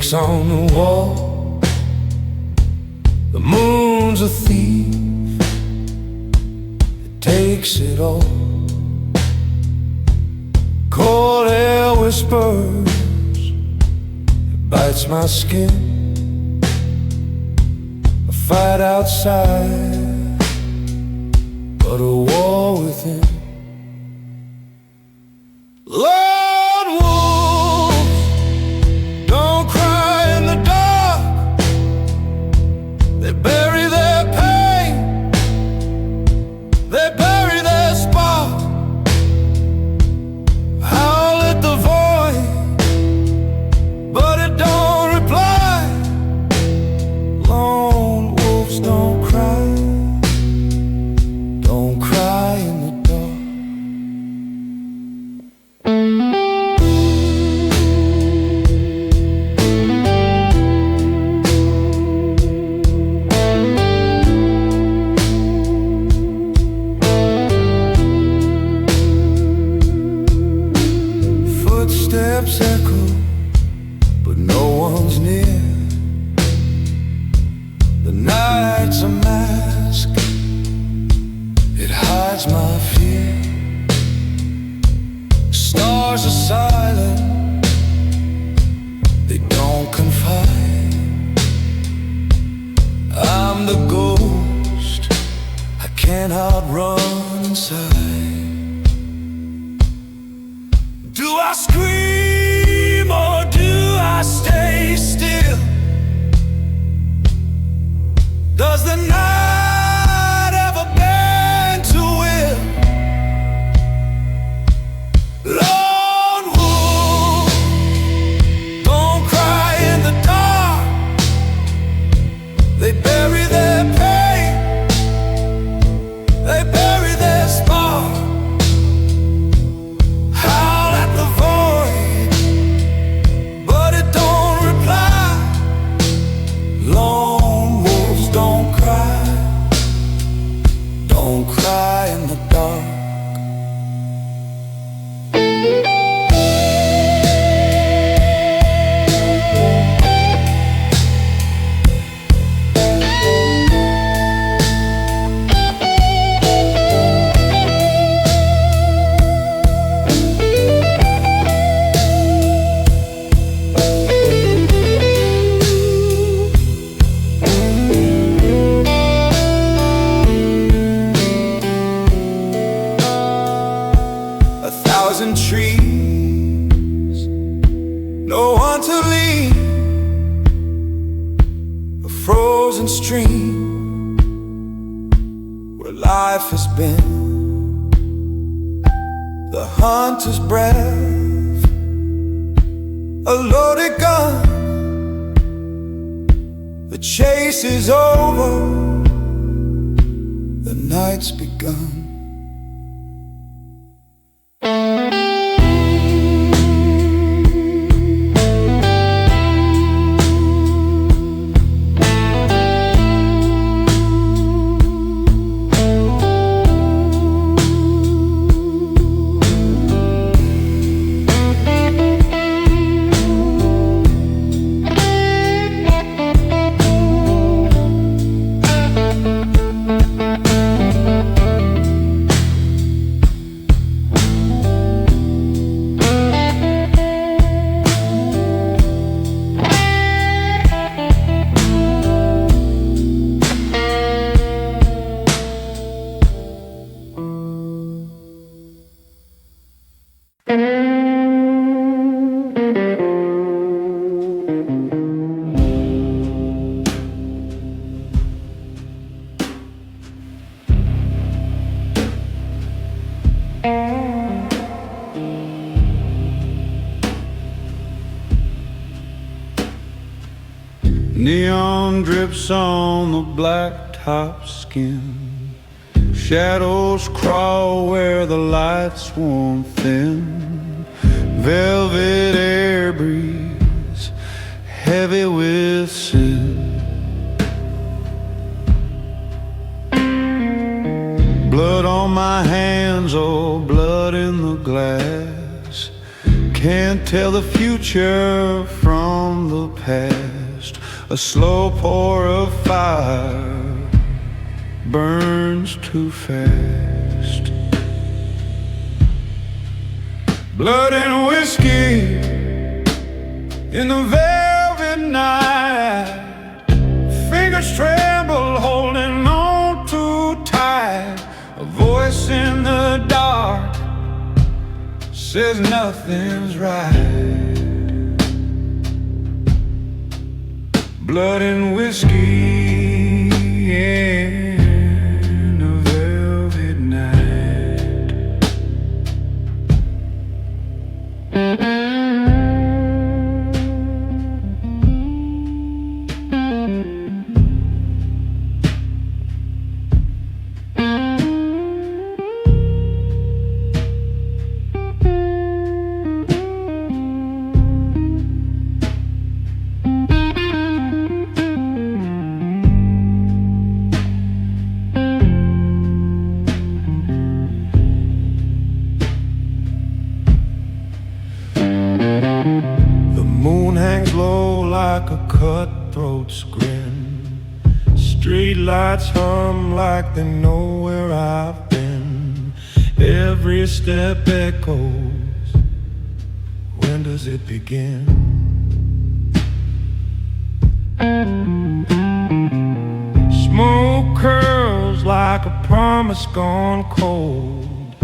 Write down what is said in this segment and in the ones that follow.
bricks on the wall. The moon's a thief, it takes it all. Cold air whispers, it bites my skin. A fight outside, but a war within. Lone wolves don't cry in the dark. They bury their pain, they bury their spark. Howl at the void, but it don't reply. Lone wolves don't cry, don't cry in the dark. Footsteps echo, but no one's near. The night's a mask, it hides my fear. Stars are silent, they don't confide. I'm the ghost, I can't outrun inside. Do I scream or do I stay still? Does the night ever bend to will? Lone wolf, don't cry in the dark. They bury their pain, they bury their spark. Howl at the void, but it don't reply. Lone wolves don't cry in the dark. A thousand trees, no one to lean. A frozen stream where life has been. The hunter's breath, a loaded gun. The chase is over, the night's begun. Neon drips on the blacktop skin. Shadows crawl where the lights worn thin. Velvet air breeze, heavy with sin. Blood on my hands, oh blood in the glass. can't tell the future from the past. A slow pour of fire burns too fast. Blood and whiskey in the velvet night. Fingers tremble, holding on too tight. A voice in the dark says nothing's right. Blood and whiskey in a velvet night. Like a cutthroat's grin. Street lights hum like they know where I've been. Every step echoes. When does it begin? Smoke curls like a promise gone cold.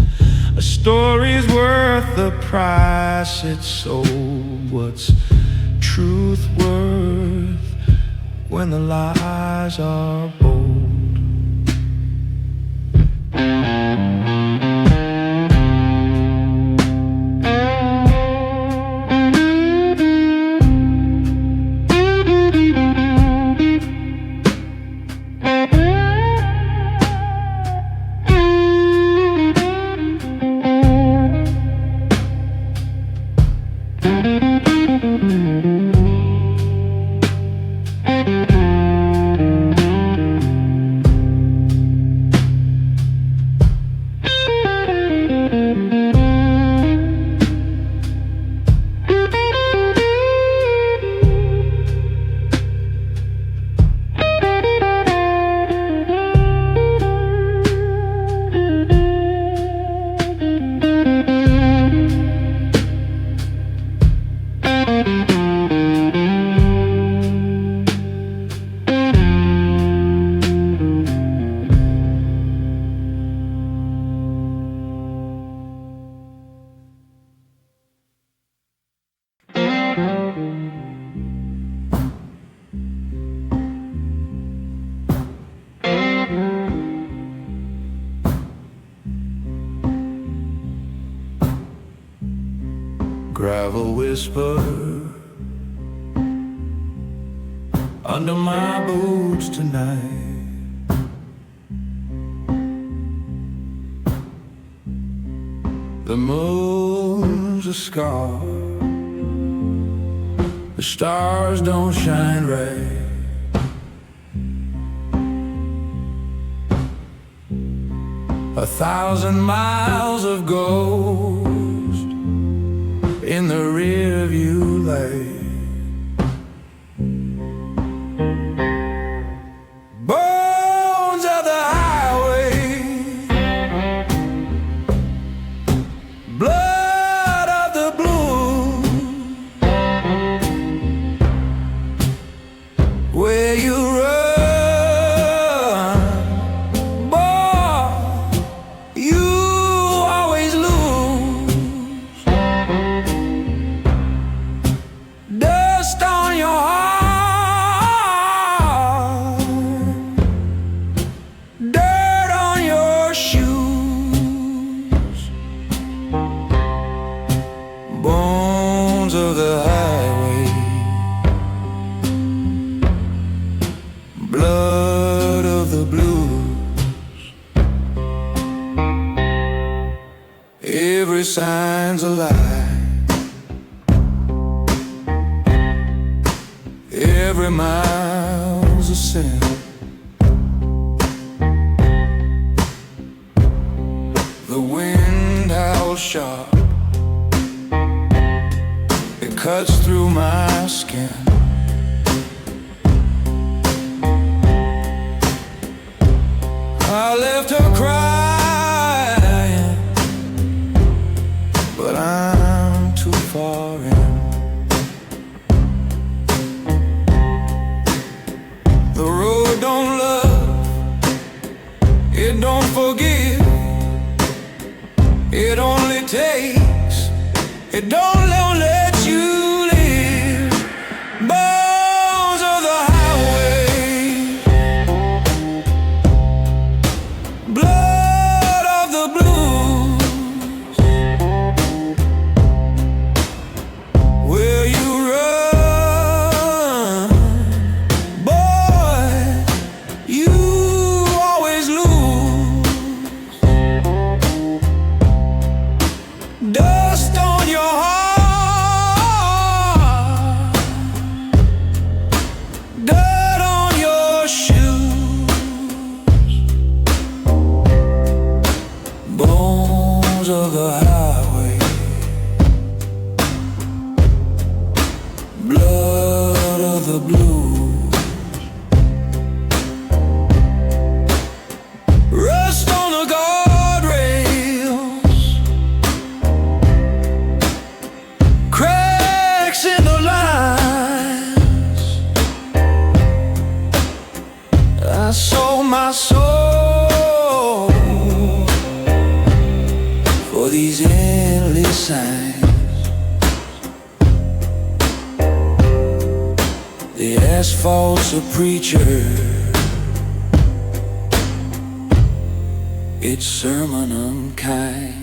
A story's worth the price it's sold. What's truth worth when the lies are bold? Gravel whisper under my boots tonight. The moon's a scar. The stars don't shine right. A thousand miles of ghost in the rear view light. Bones of the highway, blood of the blue, where you run, boy, you always lose. Dust on your heart, dirt on your shoes. Bones of the highway, blood of the blues. Every sign's a lie. Every mile's a sin. The wind howls sharp. cuts through my skin. I left her crying, but I'm too far in. The road don't love, it don't forgive. It only takes, it don't let you live. Bones of the highway, blood of the blues. Where you run, boy, you always lose. Dust on your heart, dirt on your shoes. Bones of the highway, blood of the blues. Rust on the guardrails, cracks in the lines. I sold my soul for these endless signs. The asphalt's a preacher, its sermon unkind.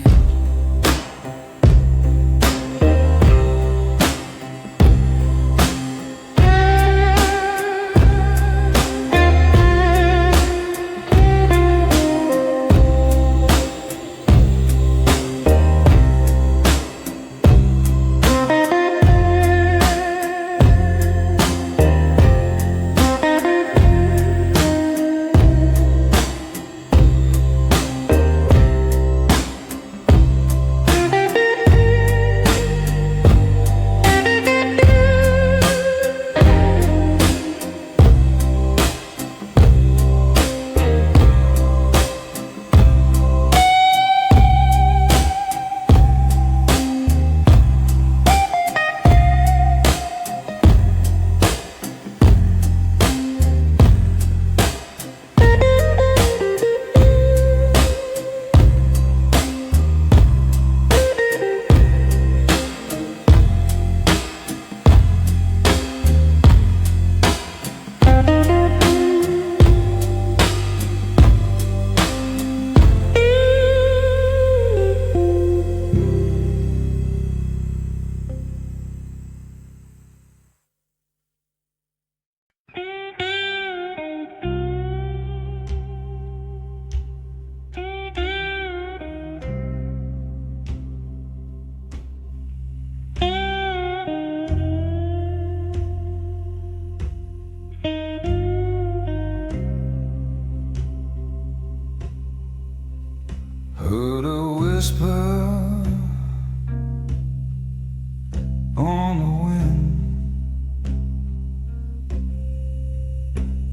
Heard a whisper on the wind,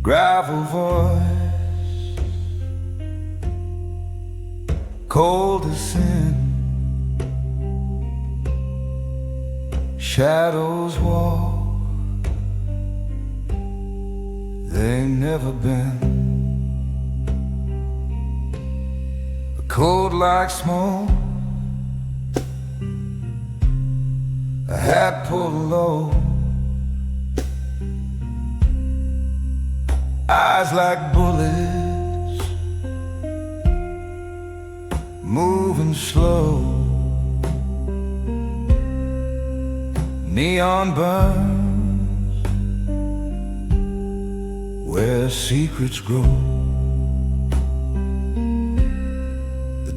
gravel voice, cold as sin. Shadows walk, they've never been. Cold like smoke, a hat pulled low, eyes like bullets, moving slow. Neon burns where secrets grow.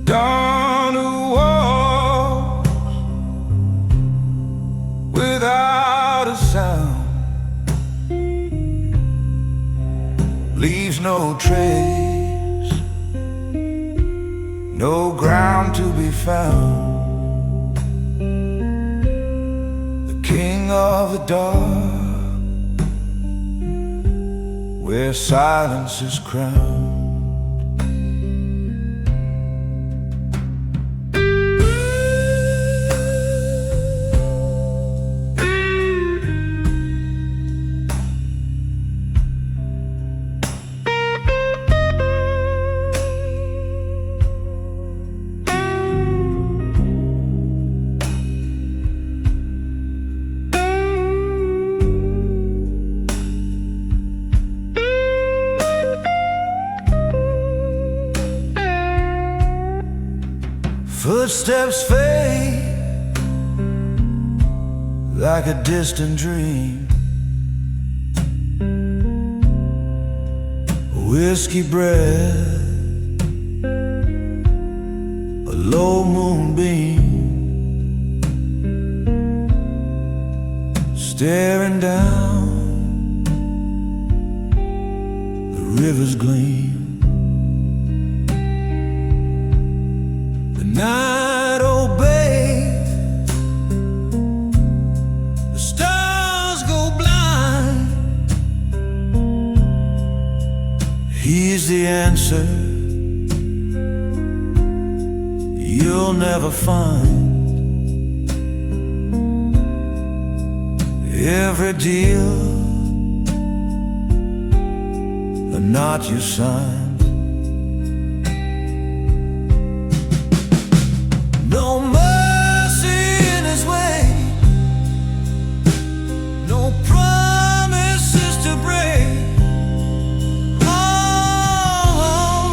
Dawn who walks without a sound, leaves no trace, no ground to be found. The king king of the dark, where silence is crowned. Footsteps fade like a distant dream. Whiskey breath, a low moonbeam, staring down the river's gleam. The night obeys, the stars go blind. He's the answer you'll never find. Every deal, a knot you sign. No mercy in his way, no promises to break. Oh, oh,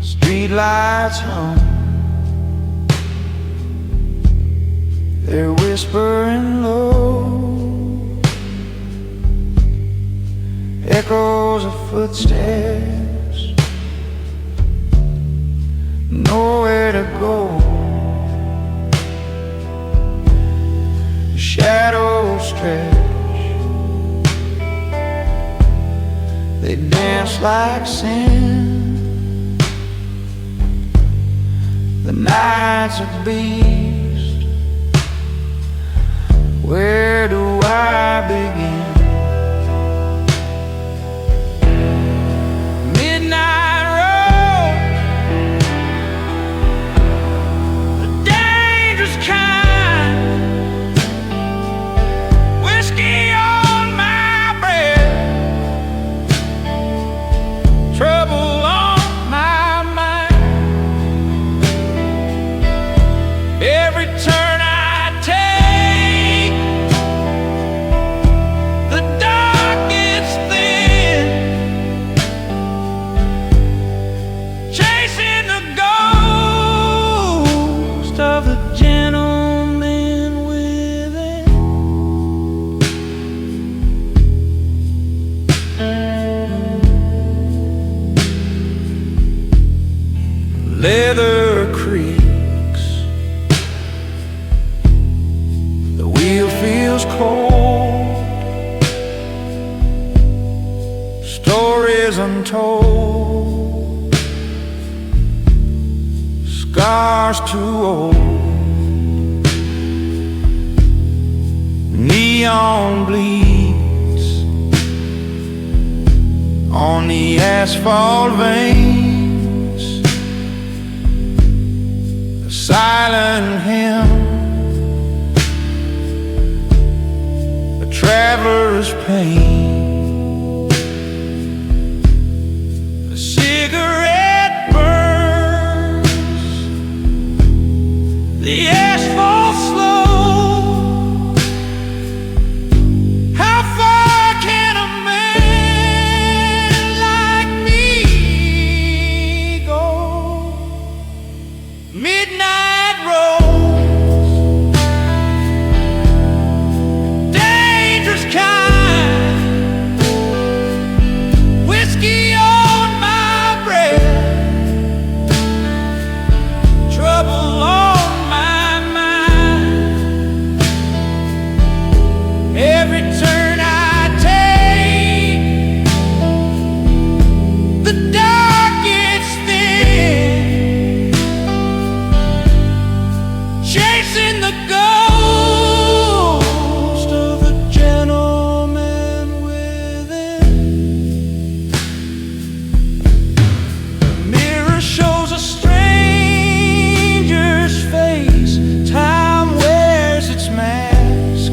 street lights hum, they're whispering low, echoes of footsteps, nowhere to go. Shadows stretch, they dance like sin. The night's a beast, where do I begin? Midnight road, the dangerous kind, whiskey on my breath, trouble on my mind. Every turn I take, was cold, stories untold, scars too old. Neon bleeds on the asphalt veins, a silent hymn, a traveler's pain. A cigarette burns the asphalt slow. How far can a man like me go? Midnight roads, dangerous kind, whiskey on my breath, trouble on my mind. Every turn I take, the dark gets thin, chasing the ghost of the gentleman within. The mirror shows a stranger's face. Time wears its mask,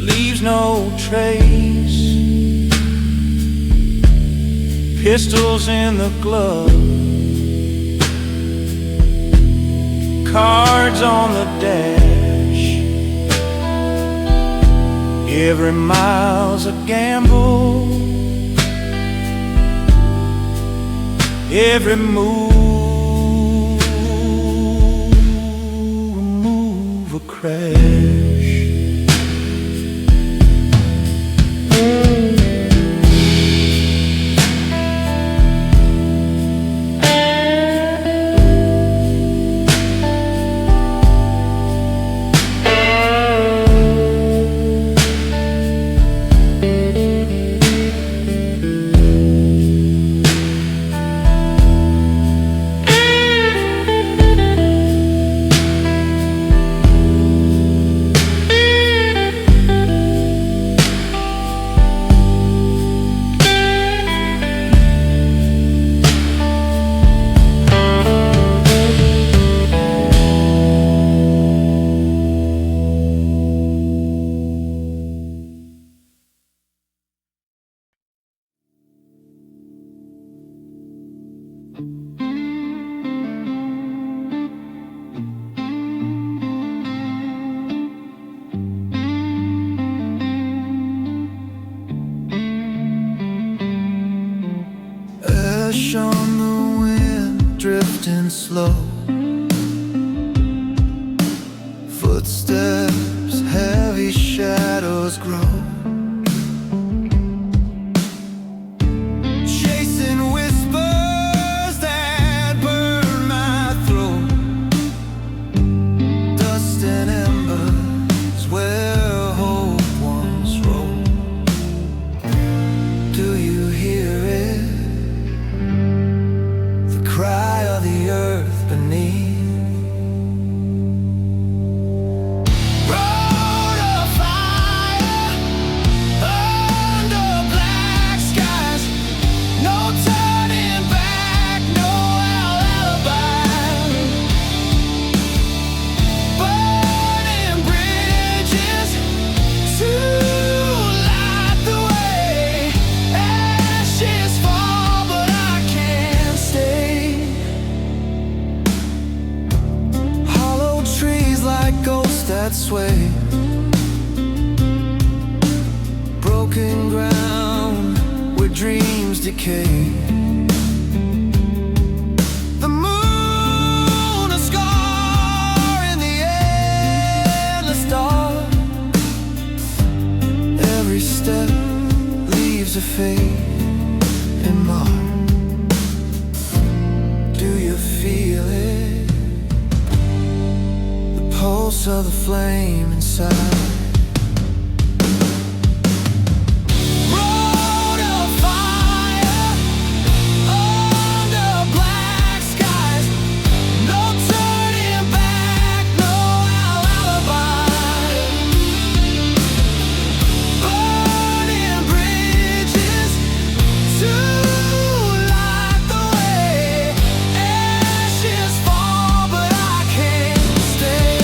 leaves no trace. Pistols in the glove, cards on the dash. Every mile's a gamble, every move a crash. Ash on the wind, drifting slow. Footsteps, heavy shadows grow. Chasing whispers that burn my throat. Dust and embers where hope once rolled. Do you hear it? The cry of the earth beneath. Road of fire under black skies. No turning back, no alibi. Burning bridges to light the way. Ashes fall, but I can't stay. Hollow trees like ghosts that sway. Broken ground where dreams decay. The moon, a scar in the endless dark. Every step leaves a fading mark. Do you feel it? The pulse another flame inside. Road of fire under black skies. No turning back, no alibi. Burning bridges to light the way. Ashes fall, but I can't stay.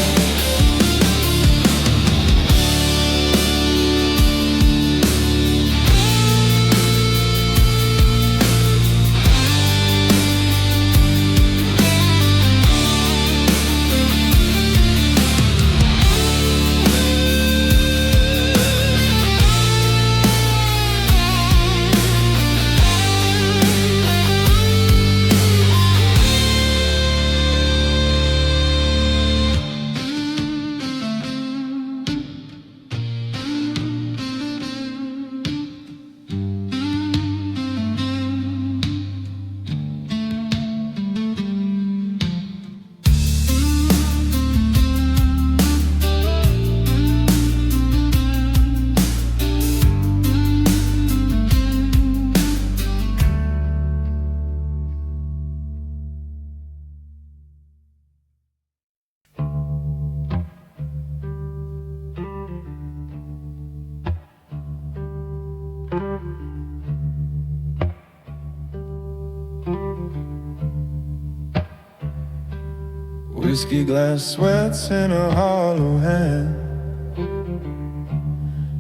Whiskey glass sweats in a hollow hand.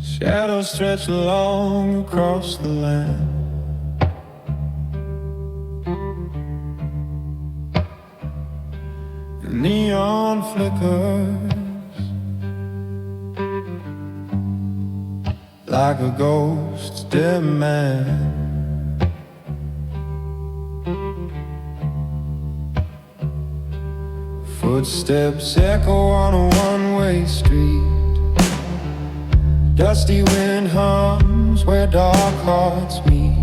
Shadows stretch long across the land. The neon flickers like a ghost's dim man. Footsteps echo on a one-way street. Dusty wind hums where dark hearts meet.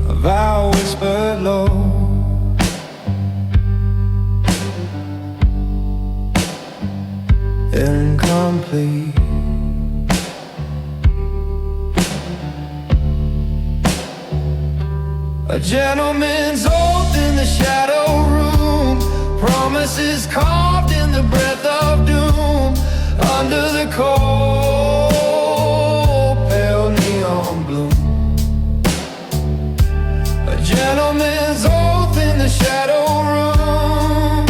A vow whispered low, incomplete. A gentleman's oath in the shadow room. Promises carved in the breath of doom. Under the cold, pale neon bloom. A gentleman's oath in the shadow room.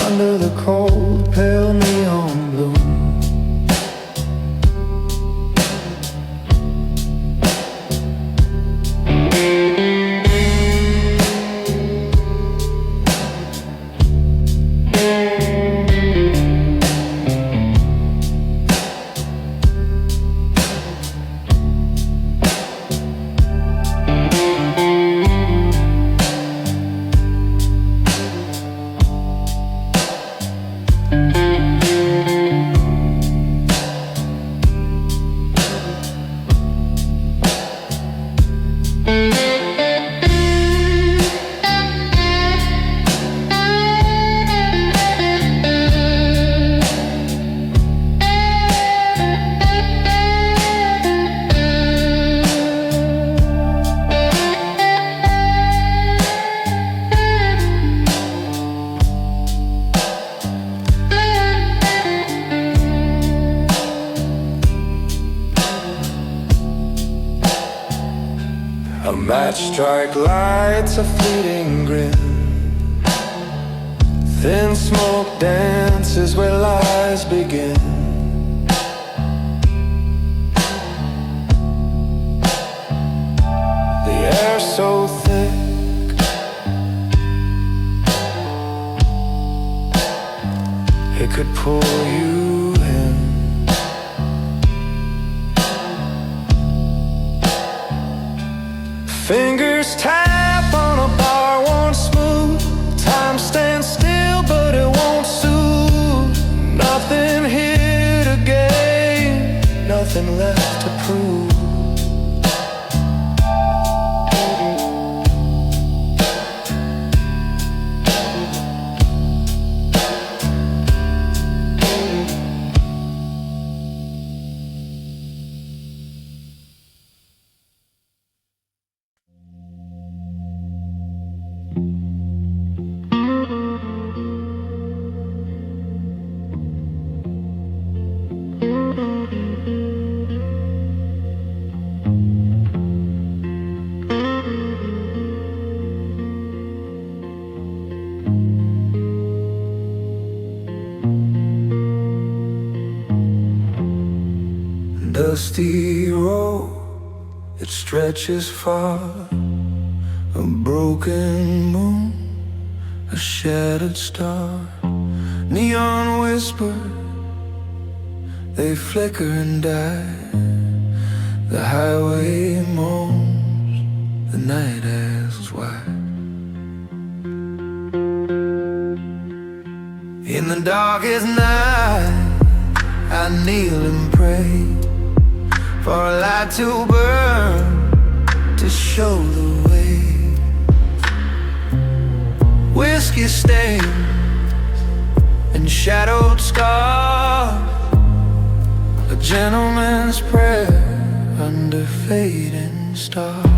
Under the cold, pale neon bloom. A match strike lights a fleeting grin. Thin smoke dances where lies begin. The air so thick, it could pull you in. Fingers tap on a bar, won't smooth. Time stands still, but it won't soothe. Nothing here to gain, nothing left to prove. Dusty road, it stretches far. A broken moon, a shattered star. Neon whispers, they flicker and die. The highway moans, the night asks why. In the darkest night, I kneel and pray for a light to burn, to show the way. Whiskey stains and shadowed scars, a gentleman's prayer under fading stars.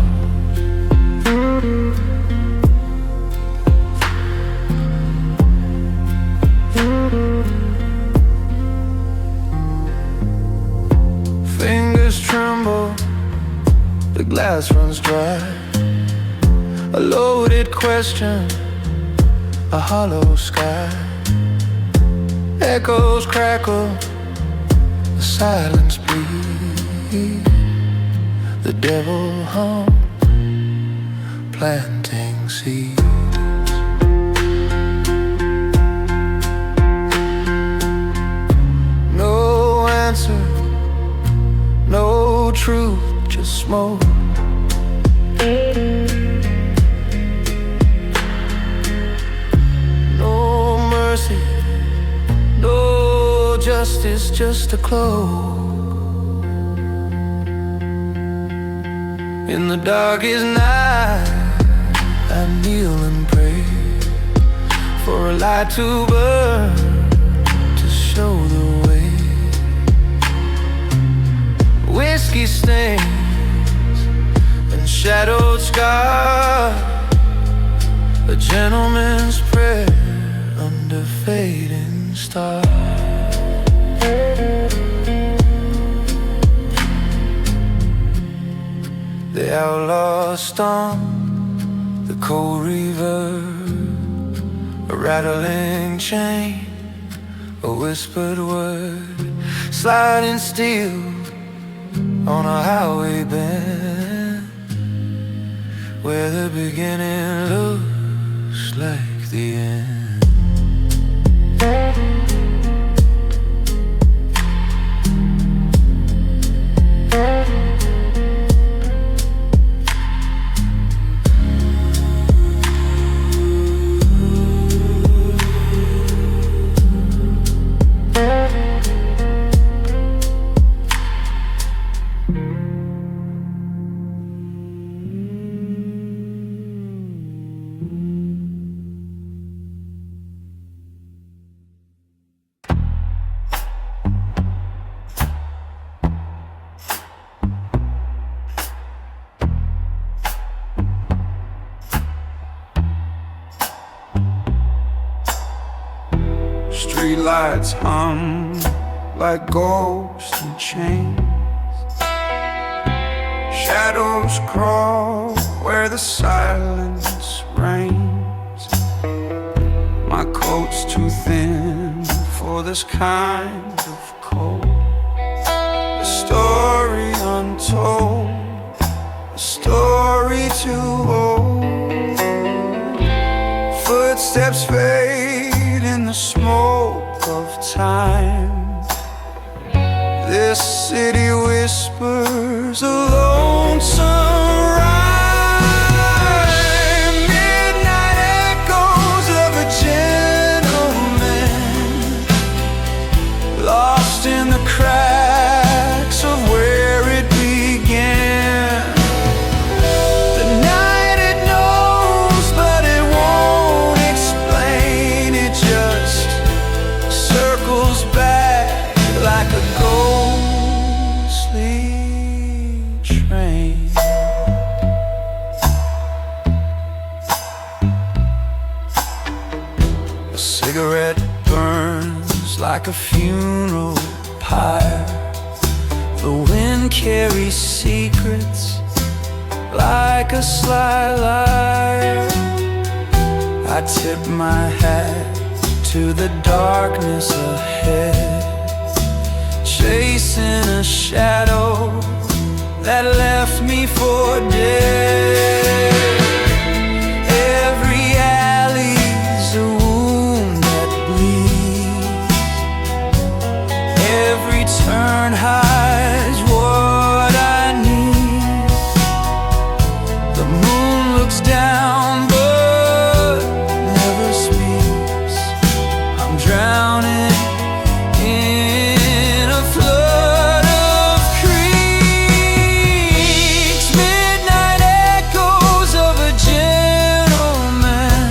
Fingers tremble, the glass runs dry. A loaded question, a hollow sky. Echoes crackle, the silence bleeds. The devil hums, planting seeds. No answer, no truth, just smoke. No mercy, no justice, just a cloak. In the darkest night, I kneel and pray for a light to burn, to show the way. Whiskey stains and shadowed scars, a gentleman's prayer under fading stars. The outlaw stomp, the cold reverb, a rattling chain, a whispered word, sliding steel on a highway bend, where the beginning looks like the end. Streetlights hum like ghosts in chains. Shadows crawl where the silence reigns. My coat's too thin for this kind of cold. A story untold, a story too old. Footsteps fade in the smoke of time. This city whispers a lonesome rhyme. Midnight echoes of a gentleman lost in the cracks of where it began. The night it knows, but it won't explain. It just circles back like a ghostly train. cigarette burns like a funeral pyre. The wind carries secrets like a sly liar. I tip my hat to the darkness ahead, chasing a shadow that left me for dead. Every alley's a wound that bleeds. Every turn hides what I need. The moon looks down but never speaks. I'm drowning in a flood of creaks. Midnight echoes of a gentleman,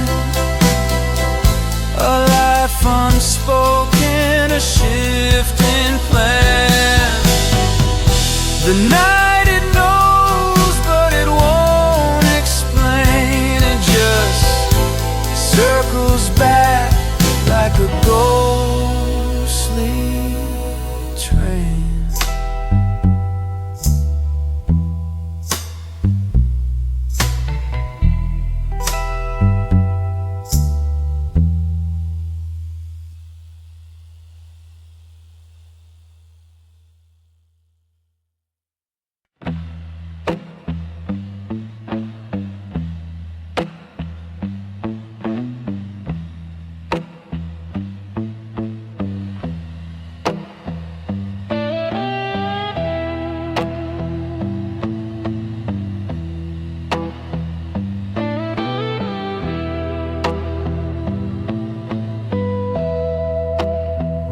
a life unspoken, a shifting plan. The night it knows but it won't explain. It just circles back like a ghostly train.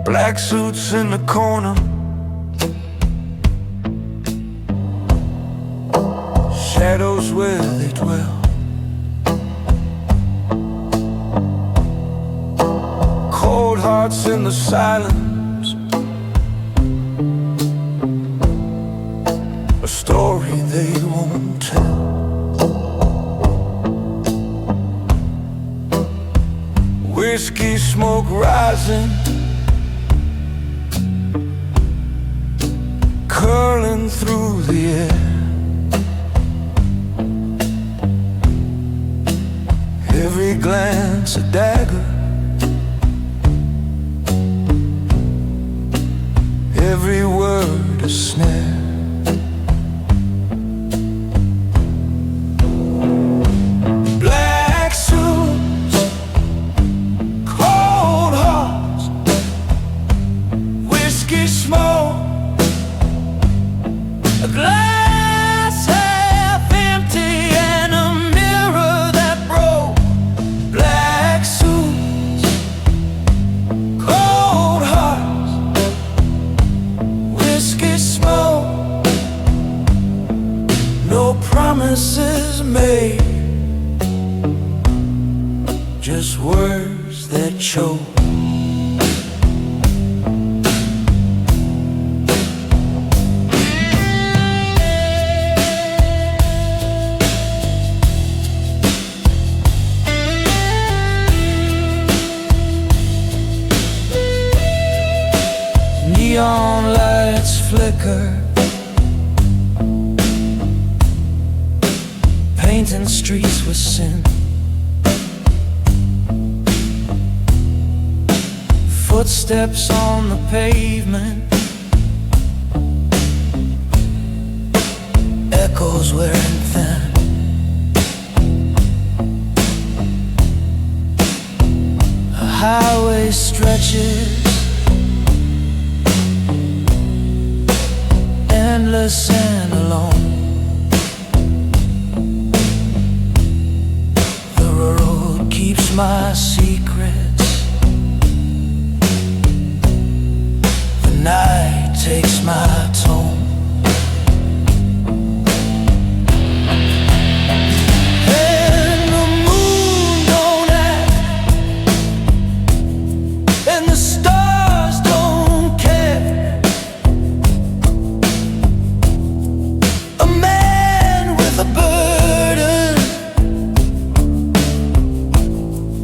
Black suits in the corner, shadows where they dwell. Cold hearts in the silence, a story they won't tell. Whiskey smoke rising, curling through the air. Every glance a dagger, every word a snare. Black suits, cold hearts, whiskey smoke, a glass half empty and a mirror that broke. Black suits, cold hearts, whiskey smoke, no promises made, just words that choke. Neon lights flicker, painting streets with sin. Footsteps on the pavement, echoes wearing thin. A highway stretches, endless and alone. The road keeps my secrets, the night takes my tone. And the moon don't act, and the stars don't care. A man with a burden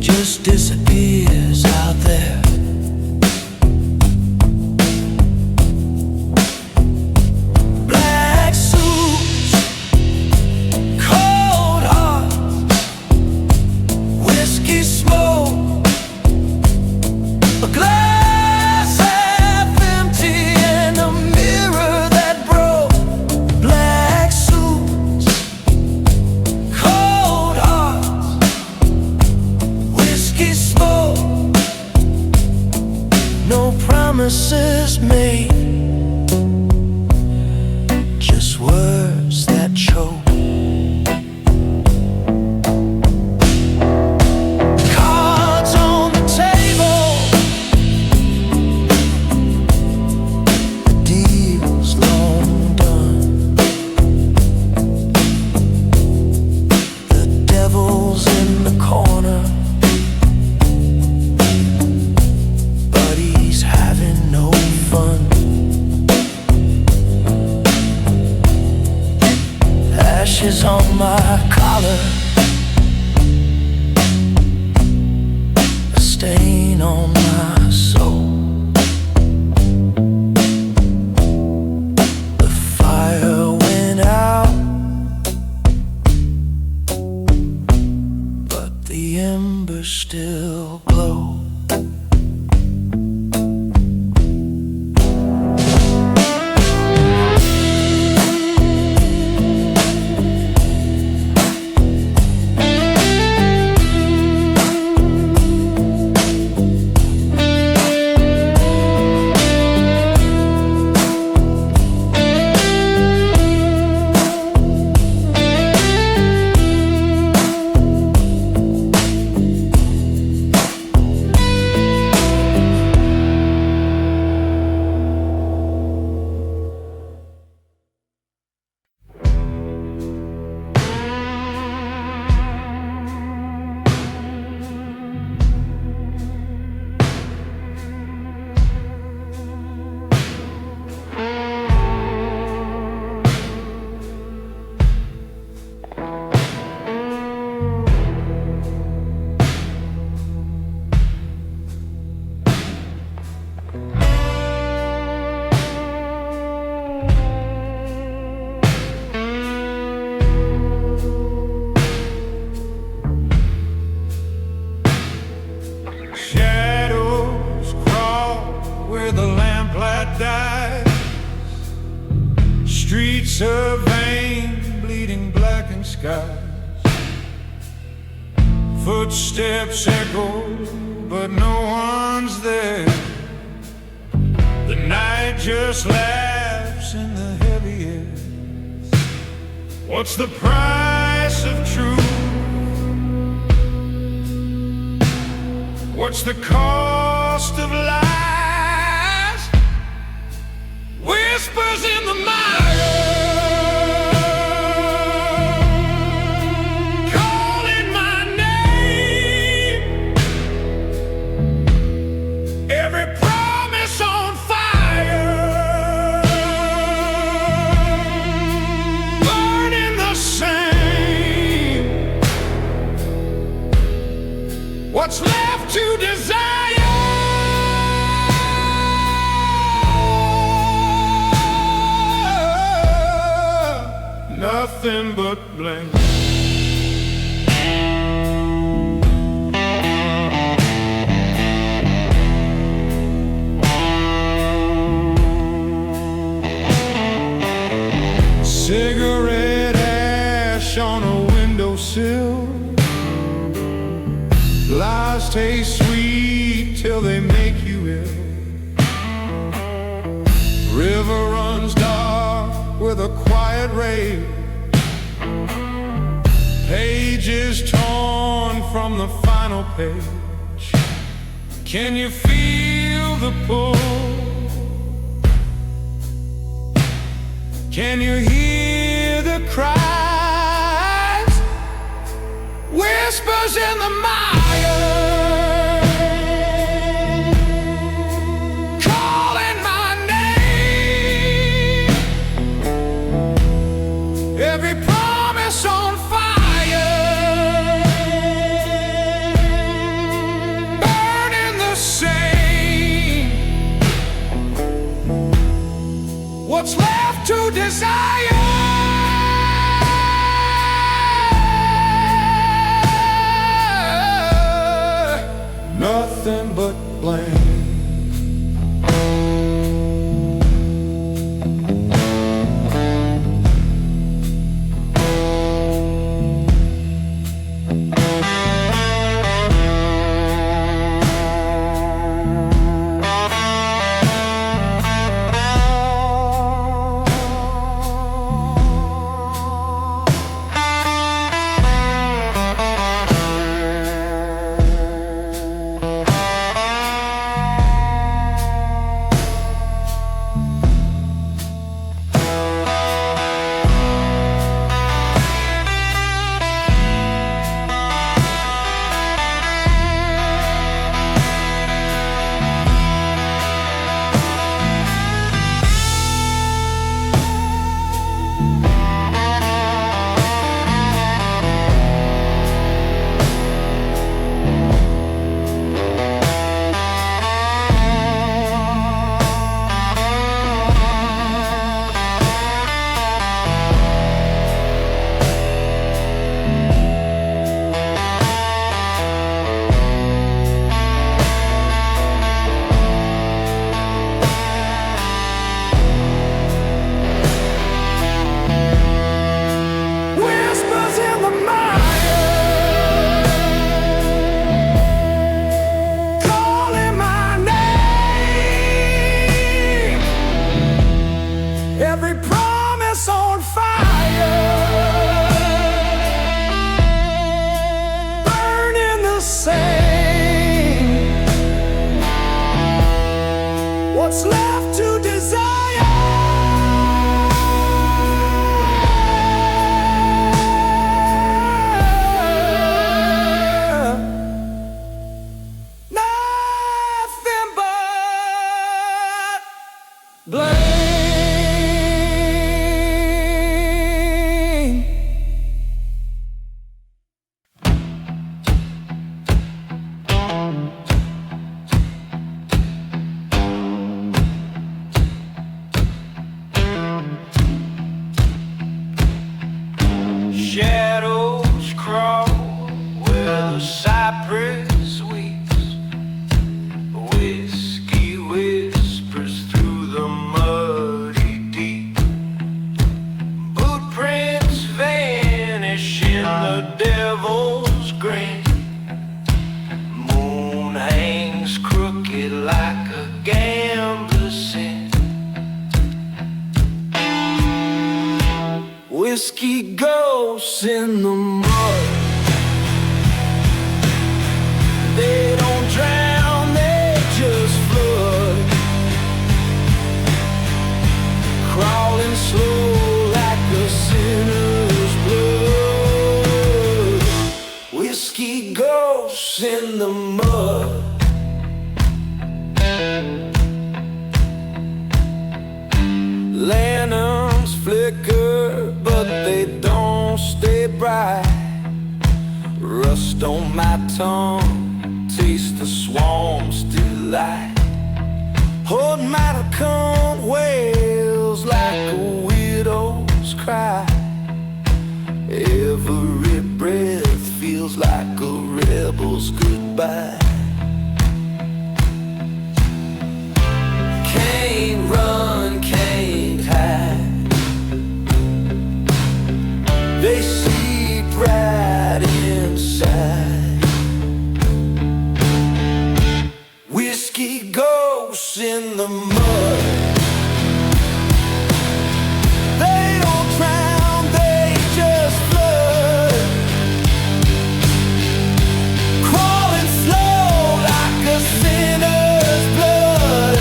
just disappears out there. Black suits, cold hearts, whiskey smoke, a glass half empty and a mirror that broke. Black suits, cold hearts, whiskey smoke, no promises made, just words that choke. Cards on the table, the deal's long done. The devil's in the corner, but he's having no fun. Ashes on my collar, a stain on my soul. The fire went out, but the embers still glow. Shadows crawl where the lamplight dies. Streets of vain, bleeding blackened skies. Footsteps echo, but no one's there. The night just laughs in the heavy air. What's the price of truth? What's the cost of lies? Whispers in the mire, calling my name. Every promise on fire, burning the same. What's left to desire? Nothing but blame. Cigarette ash on a windowsill. Lies taste sweet till they make you ill. River runs dark with a quiet rage. Pages torn from the final page. Can you feel the pull? Can you hear the cries? Whispers in the mire, calling my name. Every promise on fire, to desire. Nothing but blame. What's left to desire? Nothing but blame. Shadows crawl where the cypress weeps. Whiskey whispers through the muddy deep. Footprints vanish in the devil's grin. Moon hangs crooked like a gambler's sin. Whiskey ghosts in the mud. They don't drown, they just flood. Crawling slow like a sinner's blood. Whiskey ghosts in the mud. Lanterns flicker, but they don't stay bright. Rust on my tongue, taste the swarm's delight. Hold my tongue wails like a widow's cry. Every breath feels like a rebel's goodbye. Can't run, can't hide. They sleep right inside. Whiskey ghosts in the mud. They don't drown, they just flood. Crawling slow like a sinner's blood.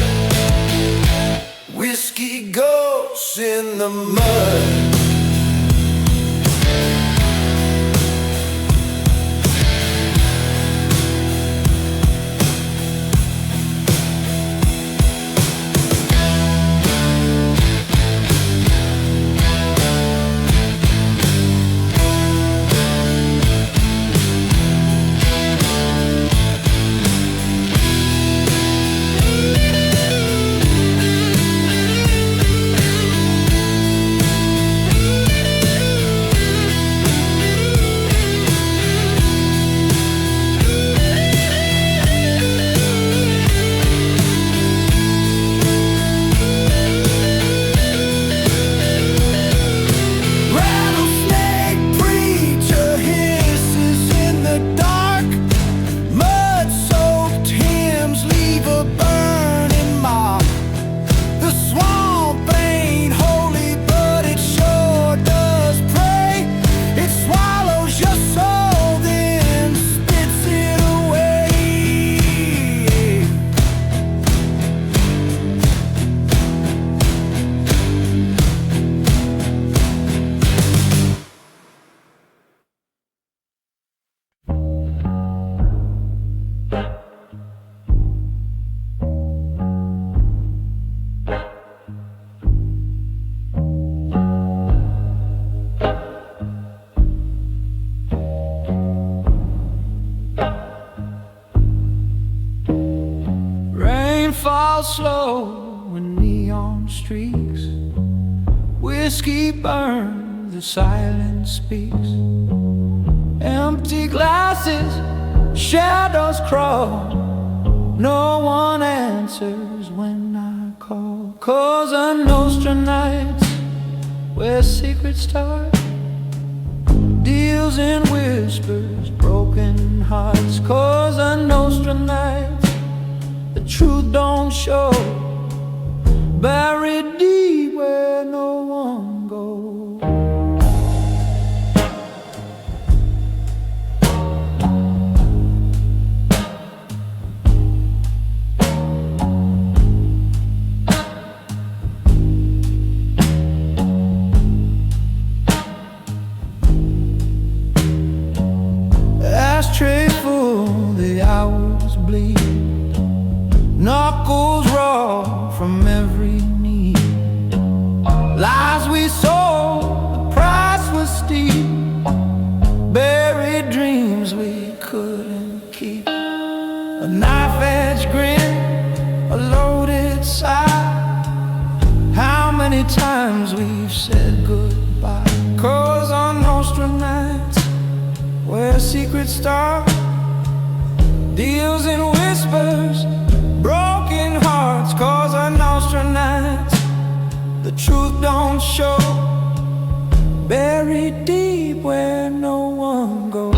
Whiskey ghosts in the mud. fall slow in neon streaks. Whiskey burns, the silence speaks. Empty glasses, shadows crawl. No one answers when I call. Cosa Nostra nights, where secrets start. Deals in whispers, broken hearts. Cosa Nostra nights, the truth don't show. Buried deep where no one goes. Ashtray full, the hours bleed. Knuckles raw from every need. Lies we sold, the price was steep. Buried dreams we couldn't keep. A knife-edge grin, a loaded sigh. How many times we've said goodbye. Cosa Nostra nights, where secrets start. Deals in whispers, broken hearts. Cosa Nostra nights, the truth don't show. Buried deep where no one goes.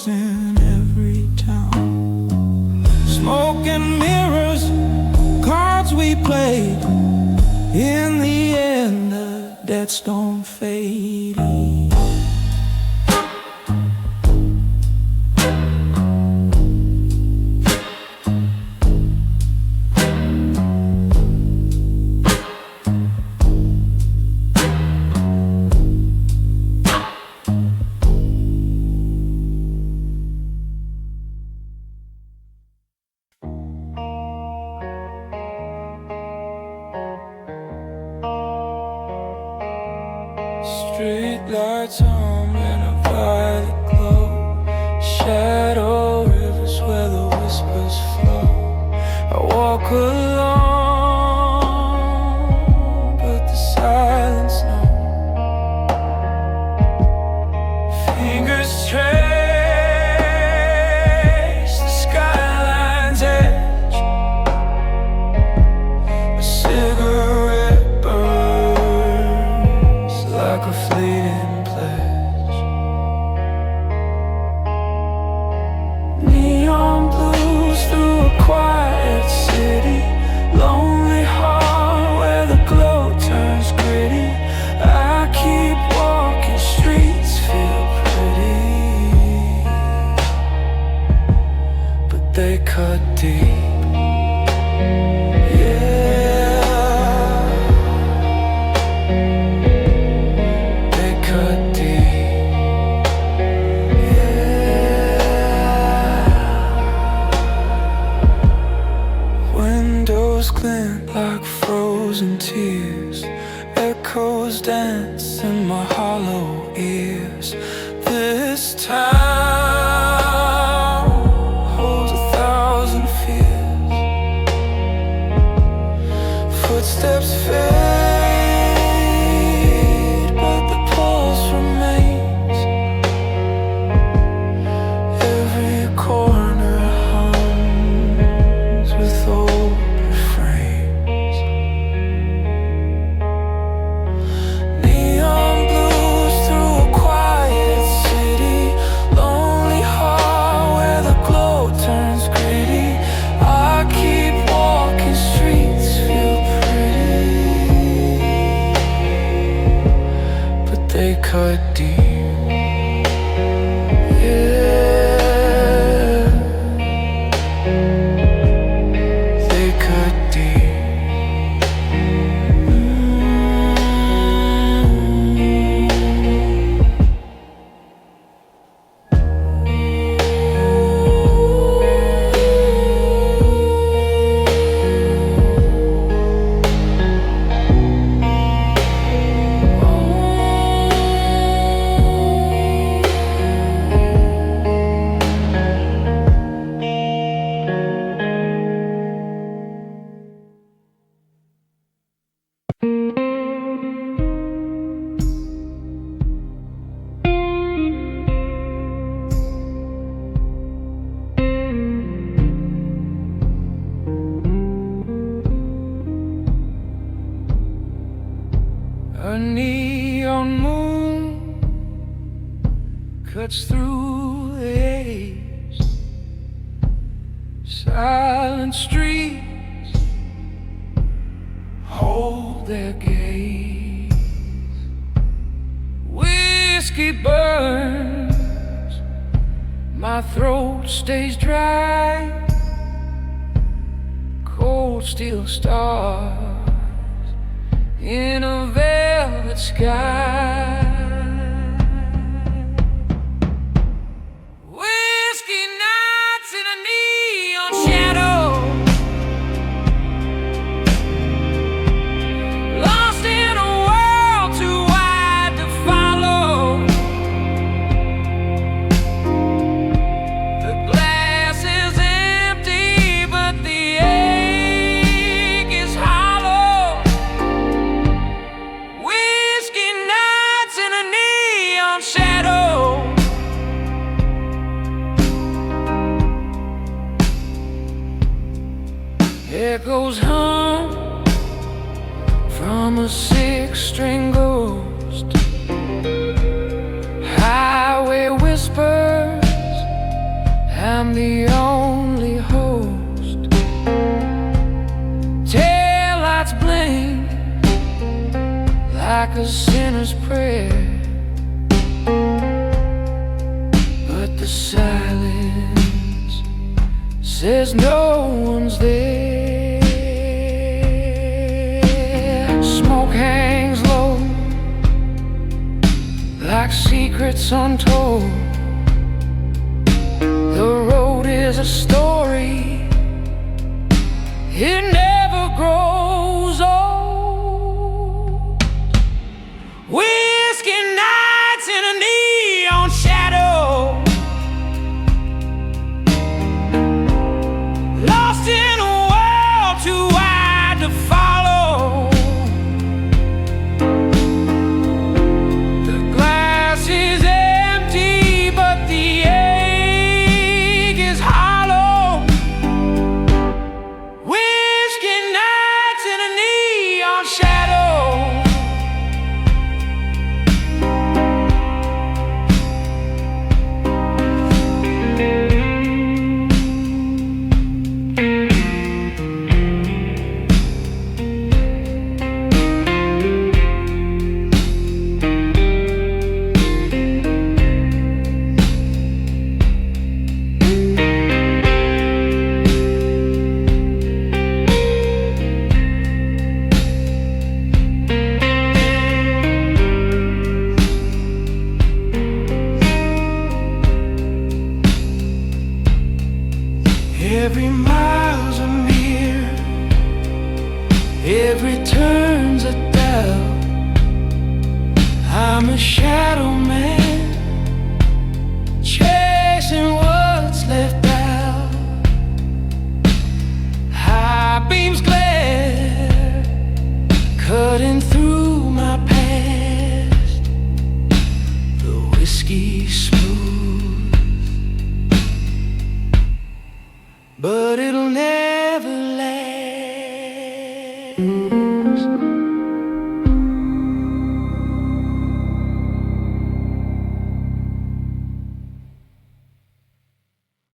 In every town, smoke and mirrors, cards we played. In the end, the debts don't fade. Street lights hum in a violet glow. Shadow rivers where the whispers flow. I walk alone, but the silence knows. Fingers trace the skyline's edge. A cigarette burns like a fleeting pledge. Neon blues through a quiet city. Lonely heart where the glow turns gritty. I keep walking, streets feel pretty, but they cut deep. Cut deep. they cut deep. Yeah, they cut deep. A neon moon cuts through the haze. Silent streets hold their gaze. Whiskey burns, my throat stays dry. Cold steel stars in a velvet sky. Whiskey nights in a neon shadow, lost in a world too wide to follow. The glass is empty, but the ache is hollow. Whiskey nights in a neon shadow, echoes hum from a six-string ghost. Highway whispers, I'm the only host. Taillights blink like a sinner's prayer, but the silence says no one's there. Smoke hangs low like secrets untold. The road is a story, it never grows old. Whiskey nights in a neon shadow, lost in a world too wide to follow. The glass is empty, but the ache is hollow. Whiskey nights in a neon shadow. Every mile's a mirror, every turn's a doubt. I'm a shadow man, chasing what's left out. High beams glare, cutting through my past. The whiskey